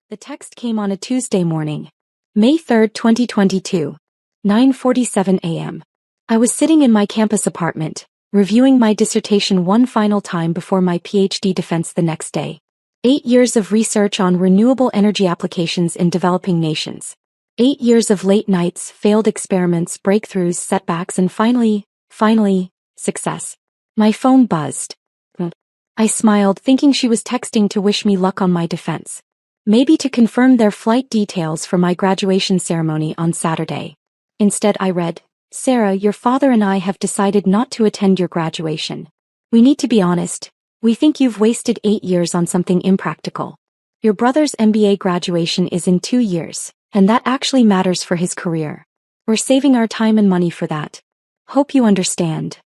The text came on a Tuesday morning, May 3, 2022, 9:47 a.m. I was sitting in my campus apartment, reviewing my dissertation one final time before my PhD defense the next day. 8 years of research on renewable energy applications in developing nations. 8 years of late nights, failed experiments, breakthroughs, setbacks, and finally, success. My phone buzzed. I smiled, thinking she was texting to wish me luck on my defense. Maybe to confirm their flight details for my graduation ceremony on Saturday. Instead I read, "Sarah, your father and I have decided not to attend your graduation. We need to be honest. We think you've wasted 8 years on something impractical. Your brother's MBA graduation is in 2 years, and that actually matters for his career. We're saving our time and money for that. Hope you understand."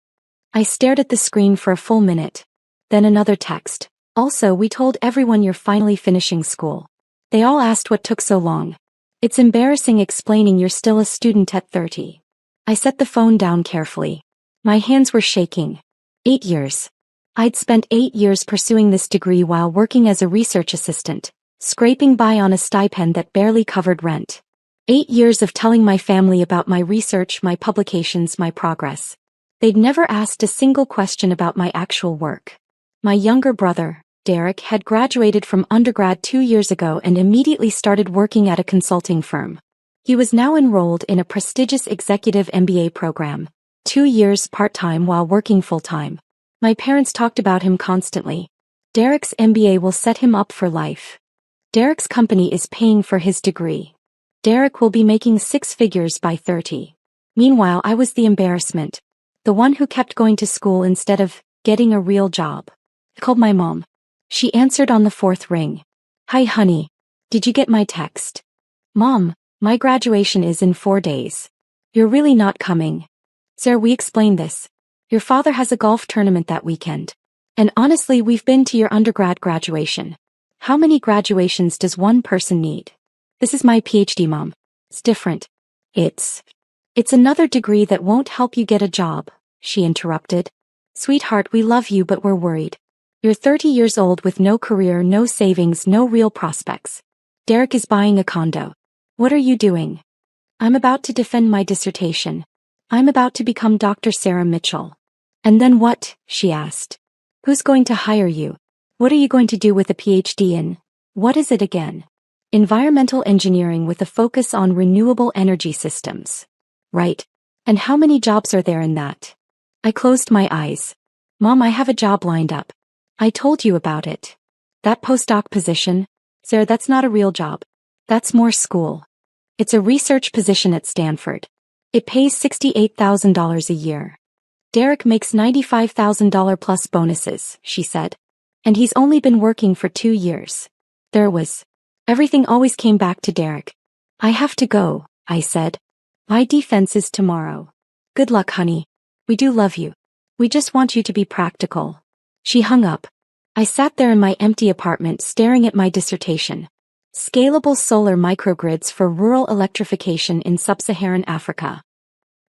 I stared at the screen for a full minute. Then another text. "Also, we told everyone you're finally finishing school. They all asked what took so long. It's embarrassing explaining you're still a student at 30. I set the phone down carefully. My hands were shaking. 8 years. I'd spent 8 years pursuing this degree while working as a research assistant, scraping by on a stipend that barely covered rent. 8 years of telling my family about my research, my publications, my progress. They'd never asked a single question about my actual work. My younger brother, Derek, had graduated from undergrad 2 years ago and immediately started working at a consulting firm. He was now enrolled in a prestigious executive MBA program, 2 years part-time while working full-time. My parents talked about him constantly. Derek's MBA will set him up for life. Derek's company is paying for his degree. Derek will be making 6 figures by 30. Meanwhile, I was the embarrassment. The one who kept going to school instead of getting a real job. I called my mom. She answered on the 4th ring. "Hi honey. Did you get my text?" "Mom, my graduation is in 4 days. You're really not coming." "Sir, we explained this. Your father has a golf tournament that weekend. And honestly, we've been to your undergrad graduation. How many graduations does one person need? This is my PhD, Mom. It's different. It's another degree that won't help you get a job," she interrupted. "Sweetheart, we love you but we're worried. You're 30 years old with no career, no savings, no real prospects. Derek is buying a condo. What are you doing?" "I'm about to defend my dissertation. I'm about to become Dr. Sarah Mitchell." "And then what?" she asked. "Who's going to hire you? What are you going to do with a PhD in? What is it again?" "Environmental engineering with a focus on renewable energy systems." "Right. And how many jobs are there in that?" I closed my eyes. "Mom, I have a job lined up. I told you about it. That postdoc position? Sarah, that's not a real job. That's more school. It's a research position at Stanford. It pays $68,000 a year. Derek makes $95,000 plus bonuses," she said. "And he's only been working for 2 years. Everything always came back to Derek." "I have to go," I said. "My defense is tomorrow." "Good luck, honey. We do love you. We just want you to be practical." She hung up. I sat there in my empty apartment staring at my dissertation. Scalable solar microgrids for rural electrification in sub-Saharan Africa.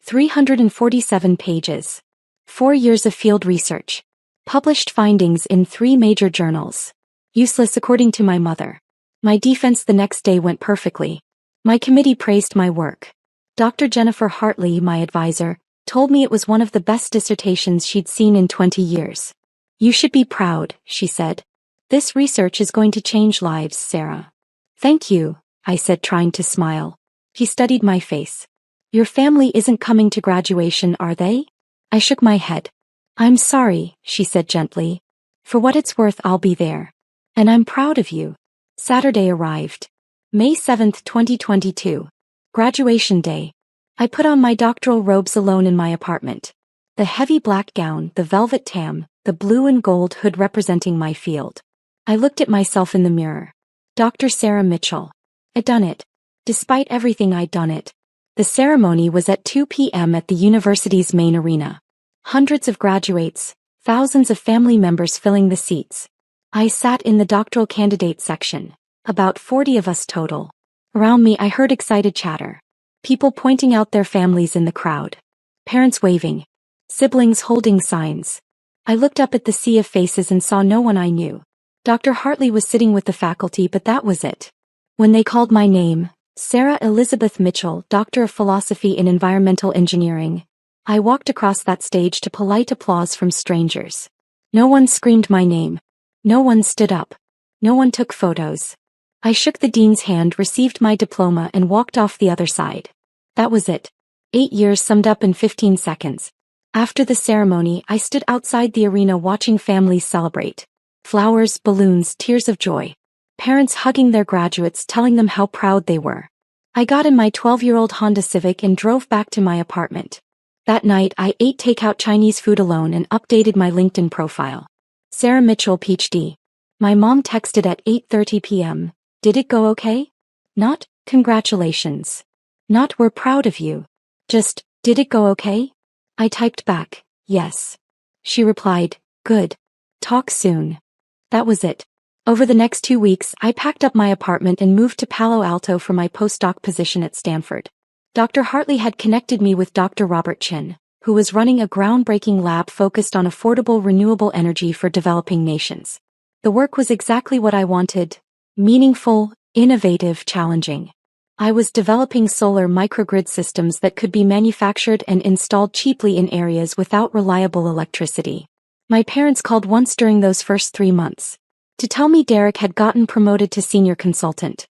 347 pages. 4 years of field research. Published findings in 3 major journals. Useless according to my mother. My defense the next day went perfectly. My committee praised my work. Dr. Jennifer Hartley, my advisor, told me it was one of the best dissertations she'd seen in 20 years. "You should be proud," she said. "This research is going to change lives, Sarah." "Thank you," I said, trying to smile. He studied my face. "Your family isn't coming to graduation, are they?" I shook my head. "I'm sorry," she said gently. "For what it's worth, I'll be there. And I'm proud of you." Saturday arrived. May 7, 2022. Graduation day. I put on my doctoral robes alone in my apartment. The heavy black gown, the velvet tam, the blue and gold hood representing my field. I looked at myself in the mirror. Dr. Sarah Mitchell. I'd done it. Despite everything, I'd done it. The ceremony was at 2 p.m. at the university's main arena. Hundreds of graduates, thousands of family members filling the seats. I sat in the doctoral candidate section. About 40 of us total. Around me I heard excited chatter. People pointing out their families in the crowd. Parents waving. Siblings holding signs. I looked up at the sea of faces and saw no one I knew. Dr. Hartley was sitting with the faculty, but that was it. When they called my name, Sarah Elizabeth Mitchell, Doctor of Philosophy in Environmental Engineering, I walked across that stage to polite applause from strangers. No one screamed my name. No one stood up. No one took photos. I shook the dean's hand, received my diploma, and walked off the other side. That was it. 8 years summed up in 15 seconds. After the ceremony, I stood outside the arena watching families celebrate. Flowers, balloons, tears of joy. Parents hugging their graduates, telling them how proud they were. I got in my 12-year-old Honda Civic and drove back to my apartment. That night, I ate takeout Chinese food alone and updated my LinkedIn profile. Sarah Mitchell, PhD. My mom texted at 8:30 p.m. Did it go okay? Not, congratulations. Not, we're proud of you. Just, did it go okay? I typed back, yes. She replied, good. Talk soon. That was it. Over the next 2 weeks, I packed up my apartment and moved to Palo Alto for my postdoc position at Stanford. Dr. Hartley had connected me with Dr. Robert Chin, who was running a groundbreaking lab focused on affordable renewable energy for developing nations. The work was exactly what I wanted: meaningful, innovative, challenging. I was developing solar microgrid systems that could be manufactured and installed cheaply in areas without reliable electricity. My parents called once during those first 3 months to tell me Derek had gotten promoted to senior consultant.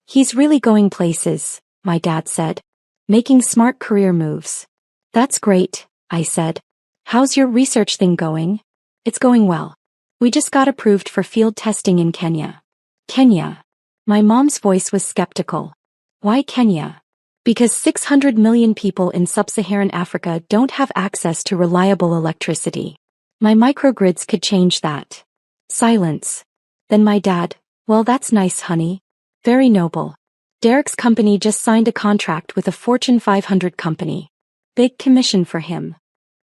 He's really going places, my dad said. Making smart career moves. That's great, I said. How's your research thing going? It's going well. We just got approved for field testing in Kenya. Kenya. My mom's voice was skeptical. Why Kenya? Because 600 million people in sub-Saharan Africa don't have access to reliable electricity. My microgrids could change that. Silence. Then my dad, well, that's nice, honey. Very noble. Derek's company just signed a contract with a Fortune 500 company. Big commission for him.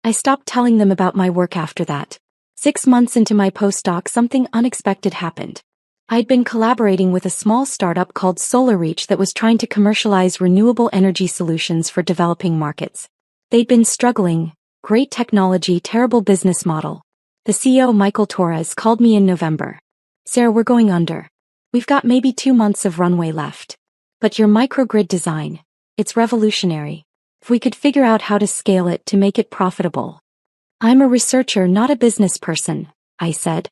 I stopped telling them about my work after that. 6 months into my postdoc, something unexpected happened. I'd been collaborating with a small startup called SolarReach that was trying to commercialize renewable energy solutions for developing markets. They'd been struggling. Great technology, terrible business model. The CEO, Michael Torres, called me in November. Sarah, we're going under. We've got maybe 2 months of runway left. But your microgrid design, it's revolutionary. If we could figure out how to scale it to make it profitable. I'm a researcher, not a business person, I said.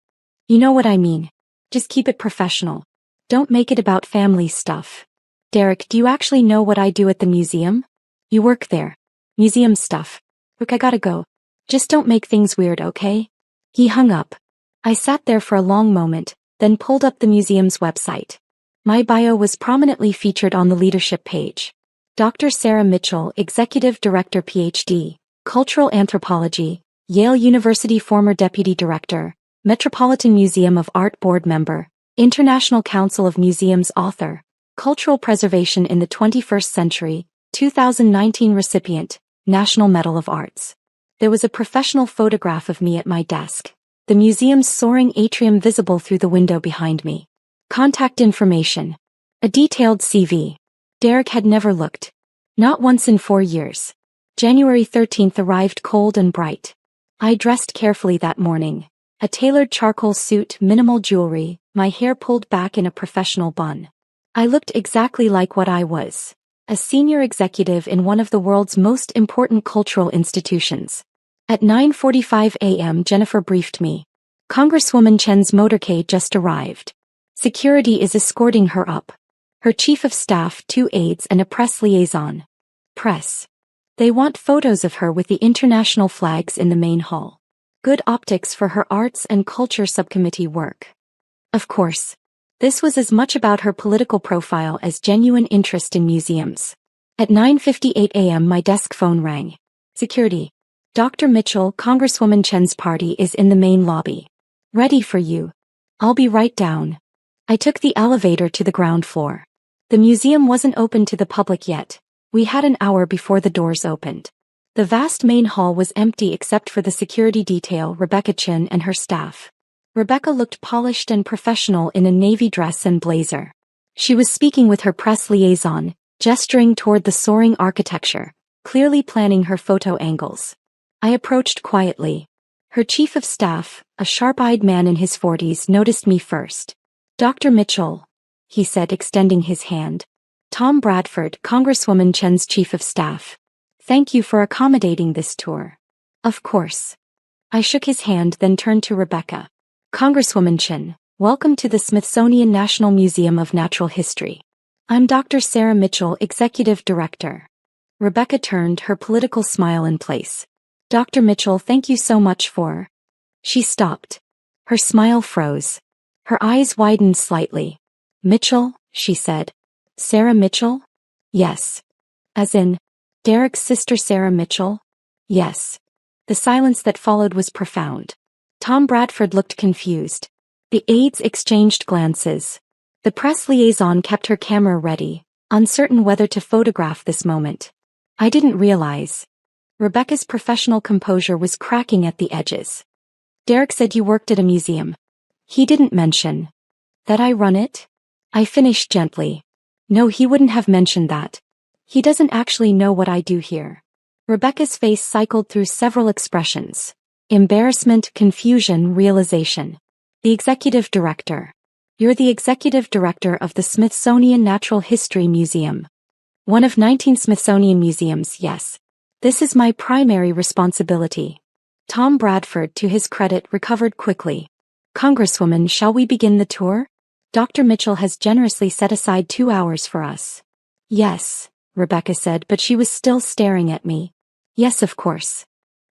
You know what I mean. Just keep it professional. Don't make it about family stuff. Derek, do you actually know what I do at the museum? You work there. Museum stuff. Look, I gotta go. Just don't make things weird, okay? He hung up. I sat there for a long moment, then pulled up the museum's website. My bio was prominently featured on the leadership page. Dr. Sarah Mitchell, Executive Director, PhD, Cultural Anthropology, Yale University, former Deputy Director, Metropolitan Museum of Art Board Member, International Council of Museums author, Cultural Preservation in the 21st Century, 2019 recipient, National Medal of Arts. There was a professional photograph of me at my desk, the museum's soaring atrium visible through the window behind me. Contact information. A detailed CV. Derek had never looked. Not once in 4 years. January 13th arrived cold and bright. I dressed carefully that morning. A tailored charcoal suit, minimal jewelry, my hair pulled back in a professional bun. I looked exactly like what I was. A senior executive in one of the world's most important cultural institutions. At 9:45 a.m. Jennifer briefed me. Congresswoman Chen's motorcade just arrived. Security is escorting her up. Her chief of staff, 2 aides and a press liaison. Press. They want photos of her with the international flags in the main hall. Good optics for her arts and culture subcommittee work. Of course. This was as much about her political profile as genuine interest in museums. At 9:58 a.m. my desk phone rang. Security. Dr. Mitchell, Congresswoman Chen's party is in the main lobby. Ready for you. I'll be right down. I took the elevator to the ground floor. The museum wasn't open to the public yet. We had an hour before the doors opened. The vast main hall was empty except for the security detail, Rebecca Chin and her staff. Rebecca looked polished and professional in a navy dress and blazer. She was speaking with her press liaison, gesturing toward the soaring architecture, clearly planning her photo angles. I approached quietly. Her chief of staff, a sharp-eyed man in his 40s, noticed me first. Dr. Mitchell. he said, extending his hand. Tom Bradford, Congresswoman Chen's chief of staff. Thank you for accommodating this tour. Of course. I shook his hand, then turned to Rebecca. Congresswoman Chen, welcome to the Smithsonian National Museum of Natural History. I'm Dr. Sarah Mitchell, Executive Director. Rebecca turned, her political smile in place. Dr. Mitchell, thank you so much for... She stopped. Her smile froze. Her eyes widened slightly. Mitchell, she said. Sarah Mitchell? Yes. As in, Derek's sister Sarah Mitchell? Yes. The silence that followed was profound. Tom Bradford looked confused. The aides exchanged glances. The press liaison kept her camera ready, uncertain whether to photograph this moment. I didn't realize. Rebecca's professional composure was cracking at the edges. Derek said you worked at a museum. He didn't mention that I run it? I finished gently. No, he wouldn't have mentioned that. He doesn't actually know what I do here. Rebecca's face cycled through several expressions. Embarrassment, confusion, realization. The executive director. You're the executive director of the Smithsonian Natural History Museum. One of 19 Smithsonian museums, yes. This is my primary responsibility. Tom Bradford, to his credit, recovered quickly. Congresswoman, shall we begin the tour? Dr. Mitchell has generously set aside 2 hours for us. Yes, Rebecca said, but she was still staring at me. Yes, of course.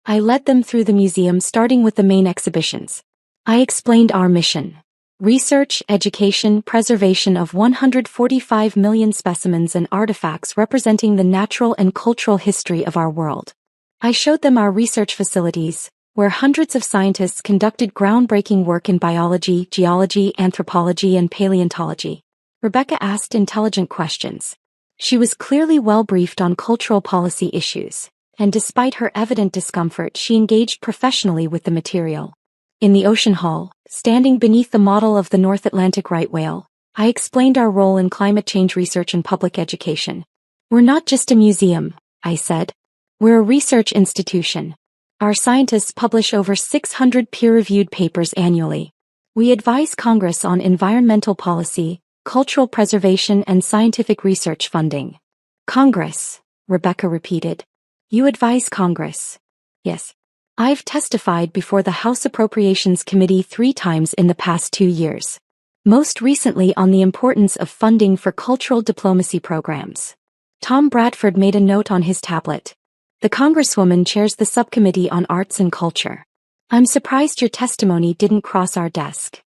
I led them through the museum, starting with the main exhibitions. I explained our mission. Research, education, preservation of 145 million specimens and artifacts representing the natural and cultural history of our world. I showed them our research facilities, where hundreds of scientists conducted groundbreaking work in biology, geology, anthropology, and paleontology. Rebecca asked intelligent questions. She was clearly well briefed on cultural policy issues, and despite her evident discomfort, she engaged professionally with the material. In the ocean hall, standing beneath the model of the North Atlantic right whale, I explained our role in climate change research and public education. We're not just a museum, I said. We're a research institution. Our scientists publish over 600 peer-reviewed papers annually. We advise Congress on environmental policy, cultural preservation, and scientific research funding. Congress, Rebecca repeated. You advise Congress. Yes. I've testified before the House Appropriations Committee 3 times in the past 2 years. Most recently on the importance of funding for cultural diplomacy programs. Tom Bradford made a note on his tablet. The Congresswoman chairs the subcommittee on arts and culture. I'm surprised your testimony didn't cross our desk.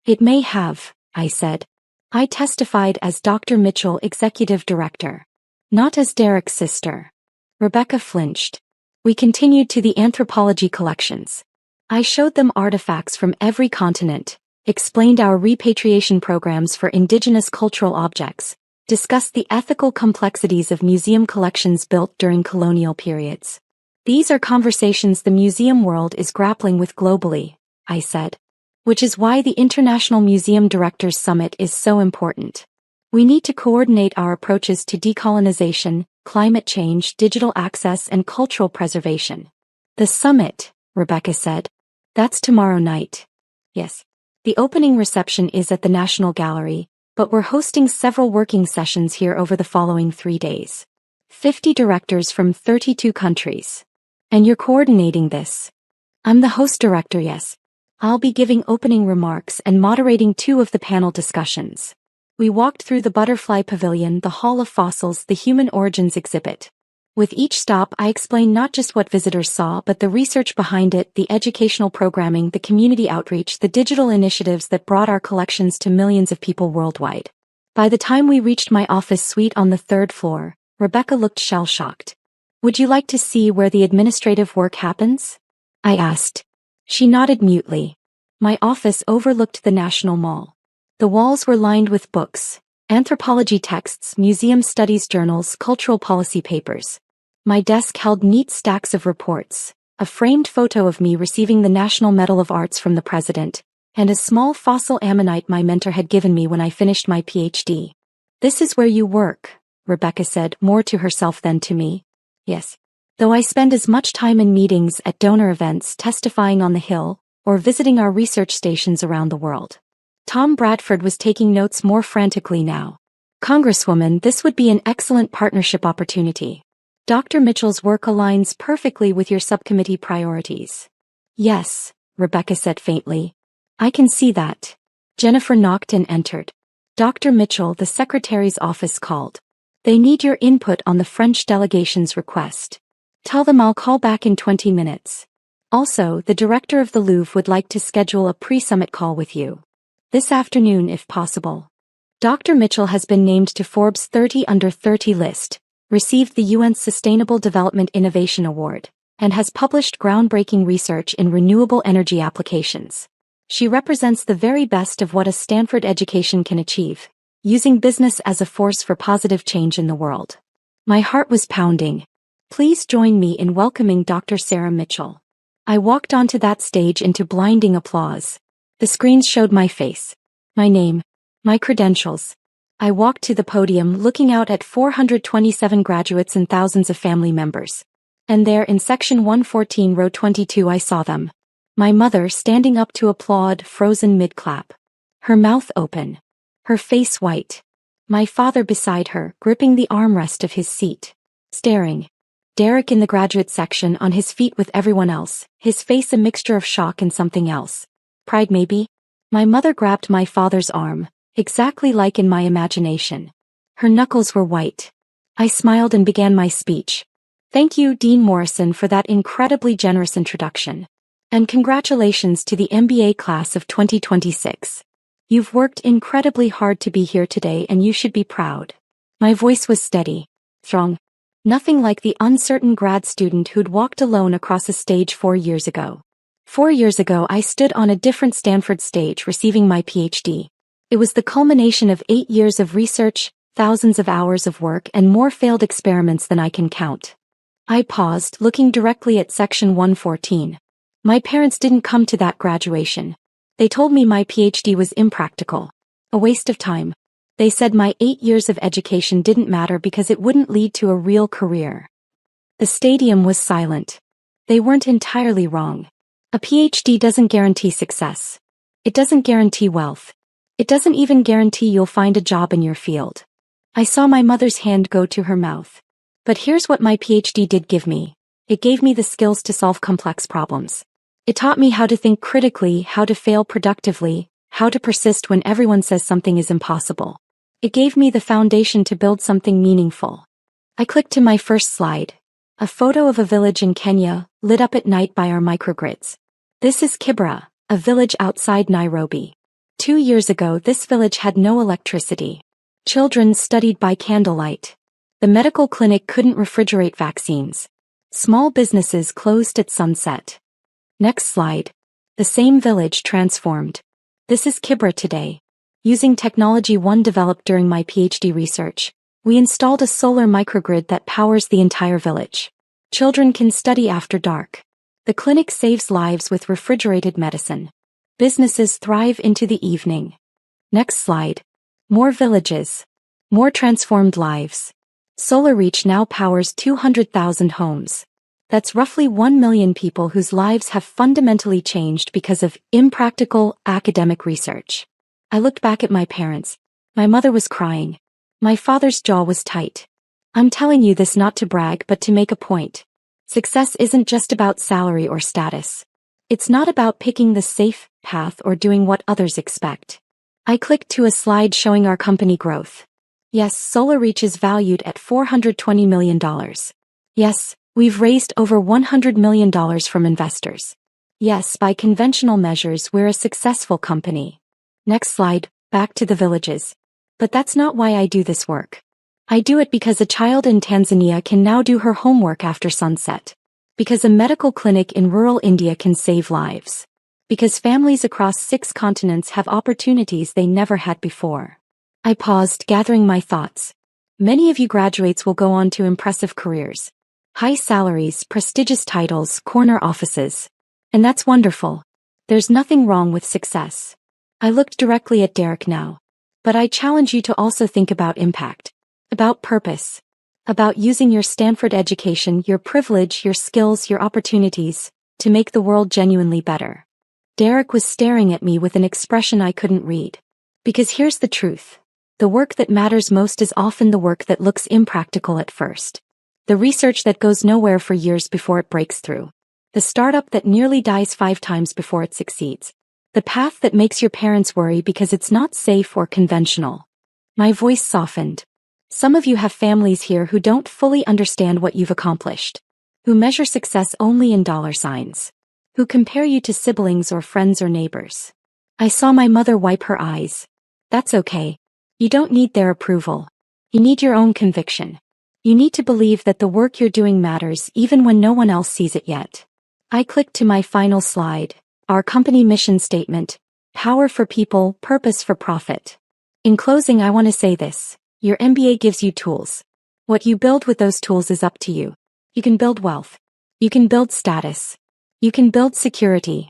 It may have, I said. I testified as Dr. Mitchell, Executive Director. Not as Derek's sister. Rebecca flinched. We continued to the anthropology collections. I showed them artifacts from every continent, explained our repatriation programs for indigenous cultural objects, discussed the ethical complexities of museum collections built during colonial periods. These are conversations the museum world is grappling with globally, I said. Which is why the International Museum Directors Summit is so important. We need to coordinate our approaches to decolonization, climate change, digital access, and cultural preservation. The summit, Rebecca said. That's tomorrow night. Yes. The opening reception is at the National Gallery, but we're hosting several working sessions here over the following 3 days. 50 directors from 32 countries. And you're coordinating this. I'm the host director, yes. I'll be giving opening remarks and moderating 2 of the panel discussions. We walked through the Butterfly Pavilion, the Hall of Fossils, the Human Origins exhibit. With each stop, I explained not just what visitors saw, but the research behind it, the educational programming, the community outreach, the digital initiatives that brought our collections to millions of people worldwide. By the time we reached my office suite on the 3rd floor, Rebecca looked shell-shocked. Would you like to see where the administrative work happens? I asked. She nodded mutely. My office overlooked the National Mall. The walls were lined with books, anthropology texts, museum studies journals, cultural policy papers. My desk held neat stacks of reports, a framed photo of me receiving the National Medal of Arts from the president, and a small fossil ammonite my mentor had given me when I finished my PhD. This is where you work, Rebecca said, more to herself than to me. Yes. Though I spend as much time in meetings, at donor events, testifying on the Hill, or visiting our research stations around the world. Tom Bradford was taking notes more frantically now. Congresswoman, this would be an excellent partnership opportunity. Dr. Mitchell's work aligns perfectly with your subcommittee priorities. Yes, Rebecca said faintly. I can see that. Jennifer knocked and entered. Dr. Mitchell, the secretary's office called. They need your input on the French delegation's request. Tell them I'll call back in 20 minutes. Also, the director of the Louvre would like to schedule a pre-summit call with you. This afternoon if possible. Dr. Mitchell has been named to Forbes 30 Under 30 list, received the UN's Sustainable Development Innovation Award, and has published groundbreaking research in renewable energy applications. She represents the very best of what a Stanford education can achieve, using business as a force for positive change in the world. My heart was pounding. Please join me in welcoming Dr. Sarah Mitchell. I walked onto that stage into blinding applause. The screens showed my face, my name, my credentials. I walked to the podium looking out at 427 graduates and thousands of family members. And there in section 114 row 22 I saw them. My mother standing up to applaud, frozen mid-clap. Her mouth open. Her face white. My father beside her, gripping the armrest of his seat. Staring. Derek in the graduate section on his feet with everyone else, his face a mixture of shock and something else. Pride maybe? My mother grabbed my father's arm, exactly like in my imagination. Her knuckles were white. I smiled and began my speech. Thank you, Dean Morrison, for that incredibly generous introduction. And congratulations to the MBA class of 2026. You've worked incredibly hard to be here today and you should be proud. My voice was steady, strong. Nothing like the uncertain grad student who'd walked alone across a stage 4 years ago. 4 years ago I stood on a different Stanford stage receiving my PhD. It was the culmination of 8 years of research, thousands of hours of work and more failed experiments than I can count. I paused, looking directly at section 114. My parents didn't come to that graduation. They told me my PhD was impractical. A waste of time. They said my 8 years of education didn't matter because it wouldn't lead to a real career. The stadium was silent. They weren't entirely wrong. A PhD doesn't guarantee success. It doesn't guarantee wealth. It doesn't even guarantee you'll find a job in your field. I saw my mother's hand go to her mouth. But here's what my PhD did give me. It gave me the skills to solve complex problems. It taught me how to think critically, how to fail productively, how to persist when everyone says something is impossible. It gave me the foundation to build something meaningful. I clicked to my first slide. A photo of a village in Kenya, lit up at night by our microgrids. This is Kibra, a village outside Nairobi. 2 years ago this village had no electricity. Children studied by candlelight. The medical clinic couldn't refrigerate vaccines. Small businesses closed at sunset. Next slide. The same village transformed. This is Kibra today. Using technology one developed during my PhD research, we installed a solar microgrid that powers the entire village. Children can study after dark. The clinic saves lives with refrigerated medicine. Businesses thrive into the evening. Next slide. More villages. More transformed lives. SolarReach now powers 200,000 homes. That's roughly 1 million people whose lives have fundamentally changed because of impractical academic research. I looked back at my parents. My mother was crying. My father's jaw was tight. I'm telling you this not to brag but to make a point. Success isn't just about salary or status. It's not about picking the safe path or doing what others expect. I clicked to a slide showing our company growth. Yes, SolarReach is valued at $420 million. Yes, we've raised over $100 million from investors. Yes, by conventional measures we're a successful company. Next slide, back to the villages. But that's not why I do this work. I do it because a child in Tanzania can now do her homework after sunset. Because a medical clinic in rural India can save lives. Because families across 6 continents have opportunities they never had before. I paused, gathering my thoughts. Many of you graduates will go on to impressive careers. High salaries, prestigious titles, corner offices. And that's wonderful. There's nothing wrong with success. I looked directly at Derek now. But I challenge you to also think about impact. About purpose. About using your Stanford education, your privilege, your skills, your opportunities, to make the world genuinely better. Derek was staring at me with an expression I couldn't read. Because here's the truth. The work that matters most is often the work that looks impractical at first. The research that goes nowhere for years before it breaks through. The startup that nearly dies 5 times before it succeeds. The path that makes your parents worry because it's not safe or conventional. My voice softened. Some of you have families here who don't fully understand what you've accomplished. Who measure success only in dollar signs. Who compare you to siblings or friends or neighbors. I saw my mother wipe her eyes. That's okay. You don't need their approval. You need your own conviction. You need to believe that the work you're doing matters even when no one else sees it yet. I clicked to my final slide. Our company mission statement. Power for people, purpose for profit. In closing, I want to say this. Your MBA gives you tools. What you build with those tools is up to you. You can build wealth. You can build status. You can build security.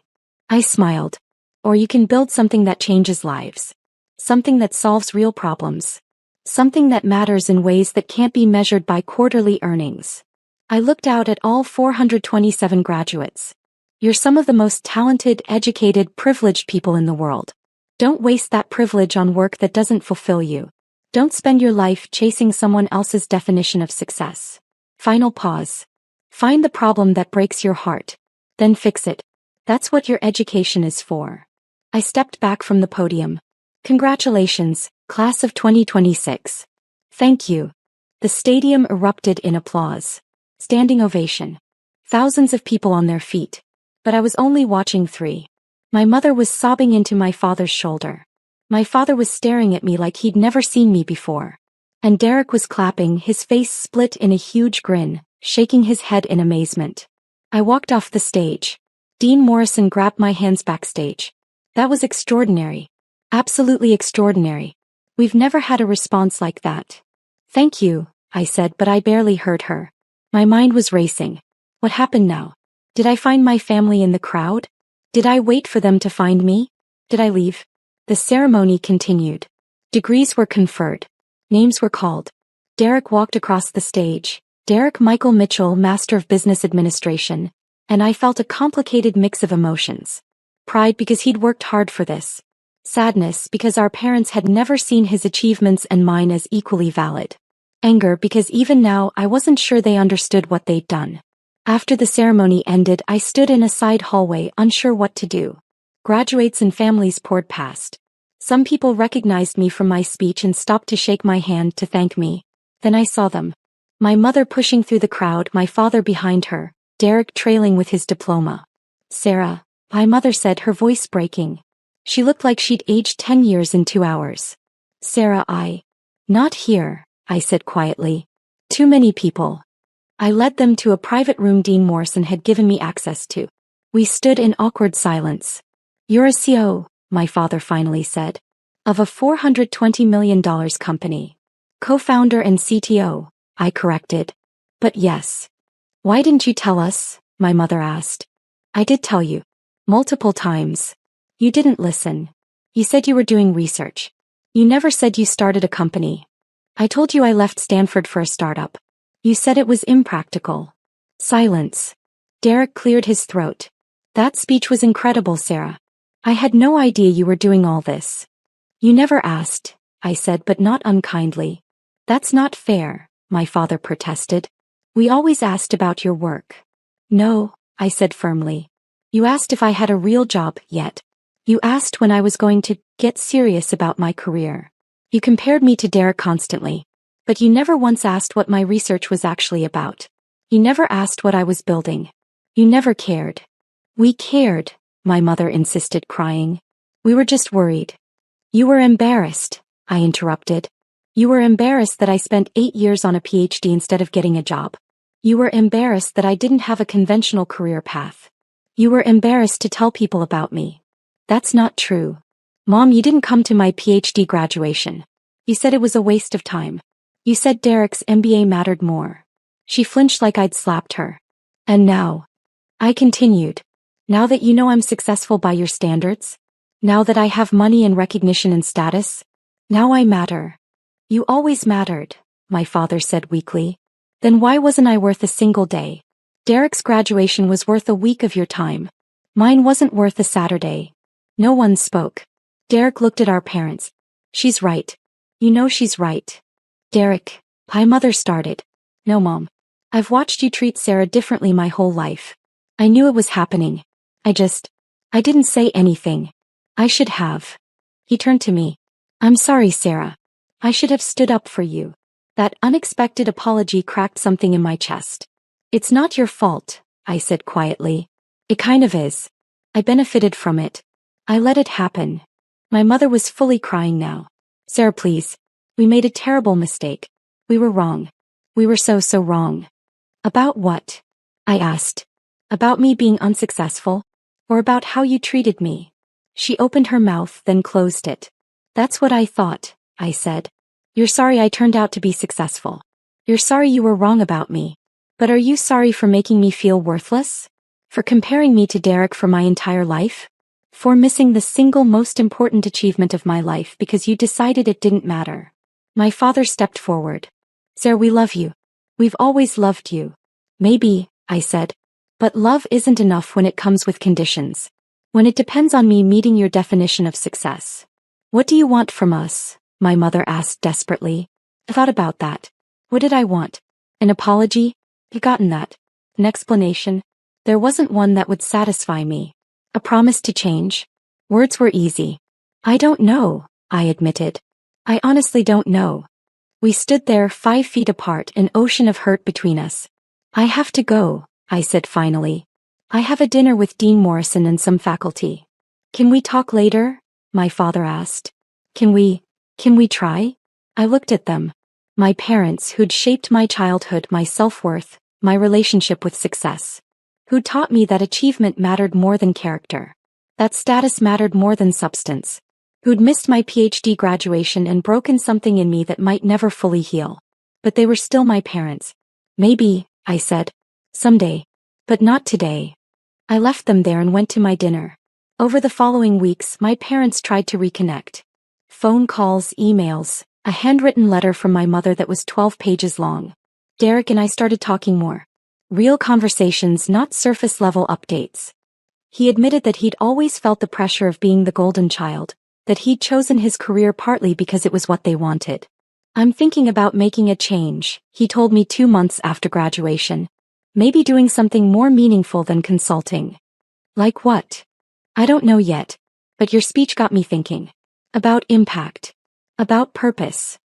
I smiled. Or you can build something that changes lives. Something that solves real problems. Something that matters in ways that can't be measured by quarterly earnings. I looked out at all 427 graduates. You're some of the most talented, educated, privileged people in the world. Don't waste that privilege on work that doesn't fulfill you. Don't spend your life chasing someone else's definition of success. Final pause. Find the problem that breaks your heart. Then fix it. That's what your education is for. I stepped back from the podium. Congratulations, class of 2026. Thank you. The stadium erupted in applause. Standing ovation. Thousands of people on their feet. But I was only watching 3. My mother was sobbing into my father's shoulder. My father was staring at me like he'd never seen me before. And Derek was clapping, his face split in a huge grin, shaking his head in amazement. I walked off the stage. Dean Morrison grabbed my hands backstage. That was extraordinary. Absolutely extraordinary. We've never had a response like that. Thank you, I said, but I barely heard her. My mind was racing. What happened now? Did I find my family in the crowd? Did I wait for them to find me? Did I leave? The ceremony continued. Degrees were conferred. Names were called. Derek walked across the stage. Derek Michael Mitchell, Master of Business Administration. And I felt a complicated mix of emotions. Pride because he'd worked hard for this. Sadness because our parents had never seen his achievements and mine as equally valid. Anger because even now I wasn't sure they understood what they'd done. After the ceremony ended, I stood in a side hallway unsure what to do. Graduates and families poured past. Some people recognized me from my speech and stopped to shake my hand to thank me. Then I saw them. My mother pushing through the crowd, my father behind her, Derek trailing with his diploma. Sarah, my mother said, her voice breaking. She looked like she'd aged 10 years in 2 hours. Sarah, Not here, I said quietly. Too many people. I led them to a private room Dean Morrison had given me access to. We stood in awkward silence. You're a CEO, my father finally said. Of a $420 million company. Co-founder and CTO, I corrected. But yes. Why didn't you tell us? My mother asked. I did tell you. Multiple times. You didn't listen. You said you were doing research. You never said you started a company. I told you I left Stanford for a startup. You said it was impractical. Silence. Derek cleared his throat. That speech was incredible, Sarah. I had no idea you were doing all this. You never asked, I said, but not unkindly. That's not fair, my father protested. We always asked about your work. No, I said firmly. You asked if I had a real job yet. You asked when I was going to get serious about my career. You compared me to Derek constantly. But you never once asked what my research was actually about. You never asked what I was building. You never cared. We cared, my mother insisted, crying. We were just worried. You were embarrassed, I interrupted. You were embarrassed that I spent 8 years on a PhD instead of getting a job. You were embarrassed that I didn't have a conventional career path. You were embarrassed to tell people about me. That's not true. Mom, you didn't come to my PhD graduation. You said it was a waste of time. You said Derek's MBA mattered more. She flinched like I'd slapped her. And now? I continued. Now that you know I'm successful by your standards? Now that I have money and recognition and status? Now I matter. You always mattered, my father said weakly. Then why wasn't I worth a single day? Derek's graduation was worth a week of your time. Mine wasn't worth a Saturday. No one spoke. Derek looked at our parents. She's right. You know she's right. Derek, my mother started. No, Mom. I've watched you treat Sarah differently my whole life. I knew it was happening. I didn't say anything. I should have. He turned to me. I'm sorry, Sarah. I should have stood up for you. That unexpected apology cracked something in my chest. It's not your fault, I said quietly. It kind of is. I benefited from it. I let it happen. My mother was fully crying now. Sarah, please. We made a terrible mistake. We were wrong. We were so wrong. About what? I asked. About me being unsuccessful? Or about how you treated me? She opened her mouth, then closed it. That's what I thought, I said. You're sorry I turned out to be successful. You're sorry you were wrong about me. But are you sorry for making me feel worthless? For comparing me to Derek for my entire life? For missing the single most important achievement of my life because you decided it didn't matter? My father stepped forward. Sarah, we love you. We've always loved you. Maybe, I said. But love isn't enough when it comes with conditions. When it depends on me meeting your definition of success. What do you want from us? My mother asked desperately. I thought about that. What did I want? An apology? I've gotten that. An explanation? There wasn't one that would satisfy me. A promise to change? Words were easy. I don't know, I admitted. I honestly don't know. We stood there 5 feet apart, an ocean of hurt between us. I have to go, I said finally. I have a dinner with Dean Morrison and some faculty. Can we talk later? My father asked. Can we try? I looked at them. My parents who'd shaped my childhood, my self-worth, my relationship with success. Who taught me that achievement mattered more than character. That status mattered more than substance. Who'd missed my PhD graduation and broken something in me that might never fully heal. But they were still my parents. Maybe, I said. Someday. But not today. I left them there and went to my dinner. Over the following weeks, my parents tried to reconnect. Phone calls, emails, a handwritten letter from my mother that was 12 pages long. Derek and I started talking more. Real conversations, not surface-level updates. He admitted that he'd always felt the pressure of being the golden child, that he'd chosen his career partly because it was what they wanted. I'm thinking about making a change, he told me 2 months after graduation. Maybe doing something more meaningful than consulting. Like what? I don't know yet, but your speech got me thinking. About impact. About purpose.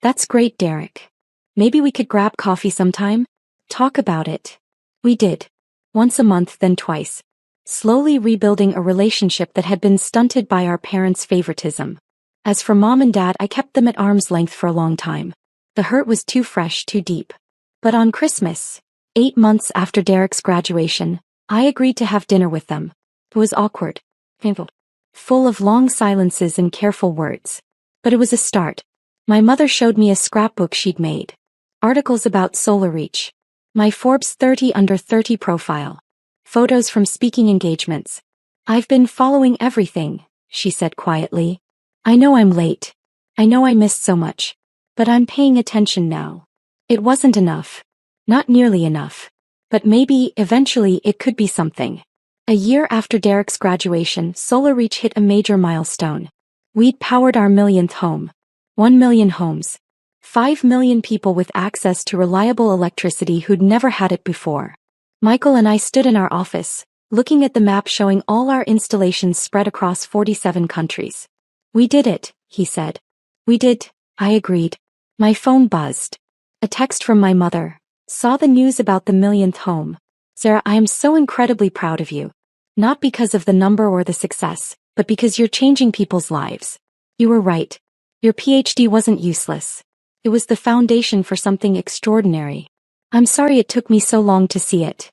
That's great, Derek. Maybe we could grab coffee sometime? Talk about it. We did. Once a month, then twice. Slowly rebuilding a relationship that had been stunted by our parents' favoritism. As for Mom and Dad, I kept them at arm's length for a long time. The hurt was too fresh, too deep. But on Christmas, 8 months after Derek's graduation, I agreed to have dinner with them. It was awkward. Painful. Full of long silences and careful words. But it was a start. My mother showed me a scrapbook she'd made. Articles about Solar Reach. My Forbes 30 under 30 profile. Photos from speaking engagements. I've been following everything, she said quietly. I know I'm late. I know I missed so much. But I'm paying attention now. It wasn't enough. Not nearly enough. But maybe, eventually, it could be something. A year after Derek's graduation, Solar Reach hit a major milestone. We'd powered our millionth home. 1 million homes. 5 million people with access to reliable electricity who'd never had it before. Michael and I stood in our office, looking at the map showing all our installations spread across 47 countries. We did it, he said. We did, I agreed. My phone buzzed. A text from my mother. Saw the news about the millionth home. Sarah, I am so incredibly proud of you. Not because of the number or the success, but because you're changing people's lives. You were right. Your PhD wasn't useless. It was the foundation for something extraordinary. I'm sorry it took me so long to see it.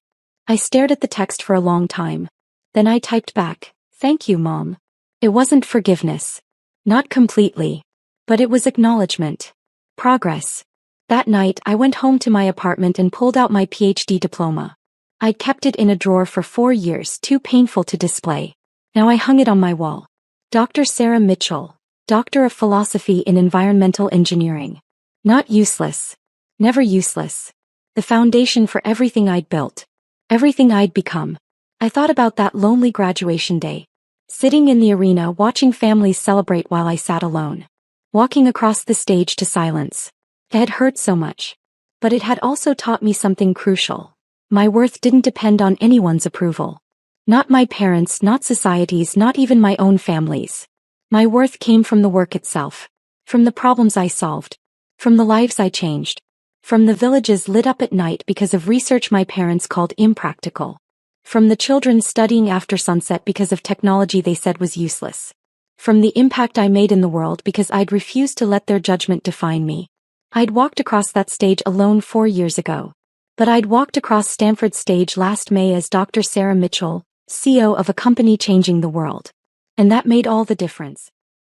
I stared at the text for a long time. Then I typed back, thank you, Mom. It wasn't forgiveness. Not completely. But it was acknowledgement. Progress. That night I went home to my apartment and pulled out my PhD diploma. I'd kept it in a drawer for 4 years, too painful to display. Now I hung it on my wall. Dr. Sarah Mitchell, Doctor of Philosophy in Environmental Engineering. Not useless. Never useless. The foundation for everything I'd built. Everything I'd become. I thought about that lonely graduation day. Sitting in the arena watching families celebrate while I sat alone. Walking across the stage to silence. It had hurt so much. But it had also taught me something crucial. My worth didn't depend on anyone's approval. Not my parents, not society's, not even my own family's. My worth came from the work itself. From the problems I solved. From the lives I changed. From the villages lit up at night because of research my parents called impractical. From the children studying after sunset because of technology they said was useless. From the impact I made in the world because I'd refused to let their judgment define me. I'd walked across that stage alone 4 years ago. But I'd walked across Stanford's stage last May as Dr. Sarah Mitchell, CEO of a company changing the world. And that made all the difference.